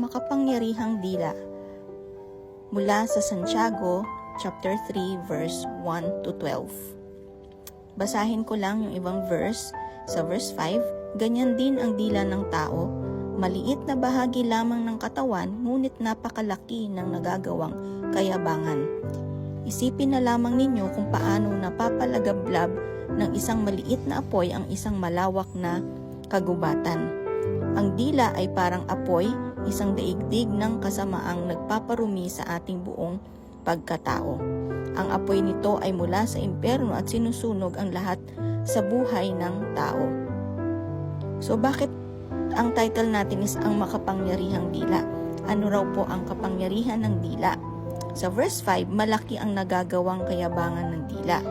makapangyarihang dila. Mula sa Santiago, chapter 3, verse 1 to 12. Basahin ko lang yung ibang verse. Sa verse 5, ganyan din ang dila ng tao, maliit na bahagi lamang ng katawan, ngunit napakalaki ng nagagawang kayabangan. Isipin na lamang ninyo kung paano napapalagablab ng isang maliit na apoy ang isang malawak na kagubatan. Ang dila ay parang apoy, isang daigdig ng kasamaang nagpaparumi sa ating buong pagkatao. Ang apoy nito ay mula sa impyerno at sinusunog ang lahat sa buhay ng tao. So bakit ang title natin is ang makapangyarihang dila? Ano raw po ang kapangyarihan ng dila? Sa verse 5, malaki ang nagagawang kayabangan ng dila.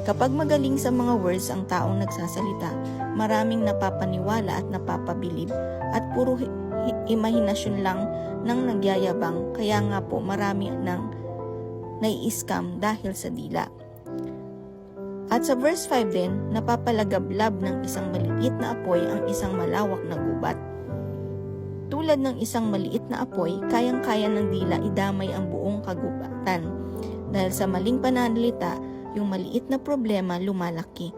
Kapag magaling sa mga words ang taong nagsasalita, maraming napapaniwala at napapabilib at puro imahinasyon lang ng nagyayabang, kaya nga po marami nang nai-scam dahil sa dila. At sa verse 5 din, napapalagablab ng isang maliit na apoy ang isang malawak na gubat. Tulad ng isang maliit na apoy, kayang-kaya ng dila idamay ang buong kagubatan. Dahil sa maling pananalita, yung maliit na problema lumalaki.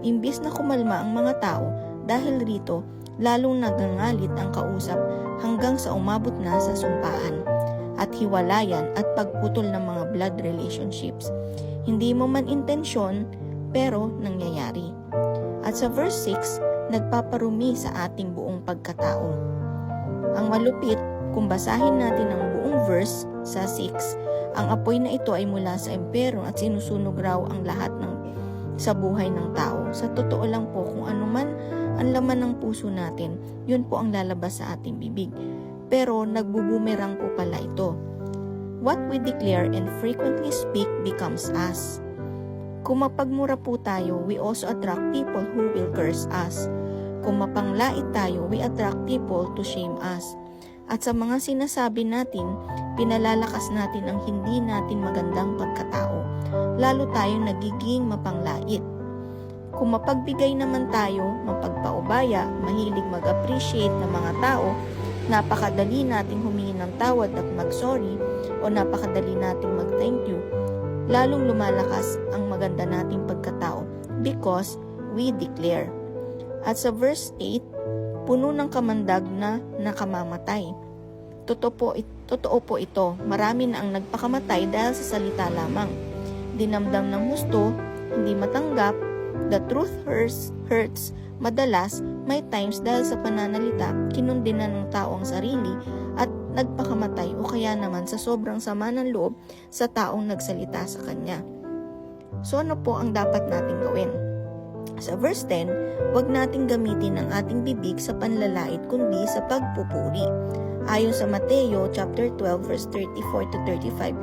Imbis na kumalma ang mga tao, dahil rito, lalong nagangalit ang kausap hanggang sa umabot na sa sumpaan at hiwalayan at pagputol ng mga blood relationships. Hindi mo man intensyon, pero nangyayari. At sa verse 6, nagpaparumi sa ating buong pagkatao. Ang malupit, kung basahin natin ang buong verse sa 6, ang apoy na ito ay mula sa impyerno at sinusunog raw ang lahat sa buhay ng tao. Sa totoo lang po, kung ano man ang laman ng puso natin, yun po ang lalabas sa ating bibig. Pero nagbubumerang po pala ito. What we declare and frequently speak becomes us. Kung mapagmura po tayo, we also attract people who will curse us. Kung mapanglait tayo, we attract people to shame us. At sa mga sinasabi natin, pinalalakas natin ang hindi natin magandang pagkatao. Lalo tayong nagiging mapanglait. Kung mapagbigay naman tayo, mapagpaubaya, mahilig mag-appreciate ng mga tao, napakadali nating humingi ng tawad at mag-sorry, o napakadali nating mag-thank you, lalong lumalakas ang maganda nating pagkatao because we declare. At sa verse 8, puno ng kamandag na nakamamatay. Totoo po ito, marami na ang nagpakamatay dahil sa salita lamang. Dinamdam ng husto, hindi matanggap, the truth hurts, madalas, may times dahil sa pananalita, kinundina ng tao ang sarili at nagpakamatay o kaya naman sa sobrang sama ng loob sa taong nagsalita sa kanya. So ano po ang dapat nating gawin? Sa verse 10, huwag nating gamitin ang ating bibig sa panlalait kundi sa pagpupuri. Ayon sa Mateo chapter 12 verse 34 to 35,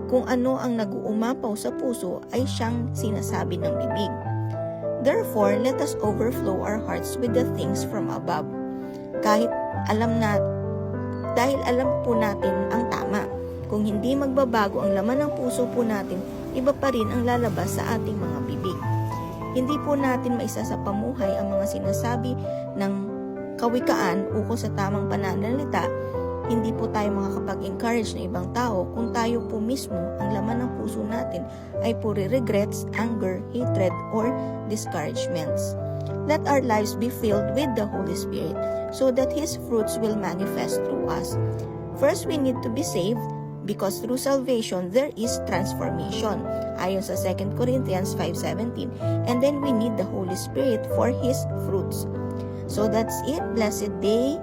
kung ano ang nag-uumapaw sa puso ay siyang sinasabi ng bibig. Therefore, let us overflow our hearts with the things from above. Dahil alam po natin ang tama. Kung hindi magbabago ang laman ng puso po natin, iba pa rin ang lalabas sa ating mga bibig. Hindi po natin maisa sa pamuhay ang mga sinasabi ng kawikaan ukol sa tamang pananalita. Hindi po tayo makakapag-encourage ng ibang tao kung tayo po mismo, ang laman ng puso natin ay puri regrets, anger, hatred, or discouragements. Let our lives be filled with the Holy Spirit so that His fruits will manifest through us. First, we need to be saved because through salvation, there is transformation. Ayon sa 2 Corinthians 5:17. And then we need the Holy Spirit for His fruits. So that's it. Blessed day.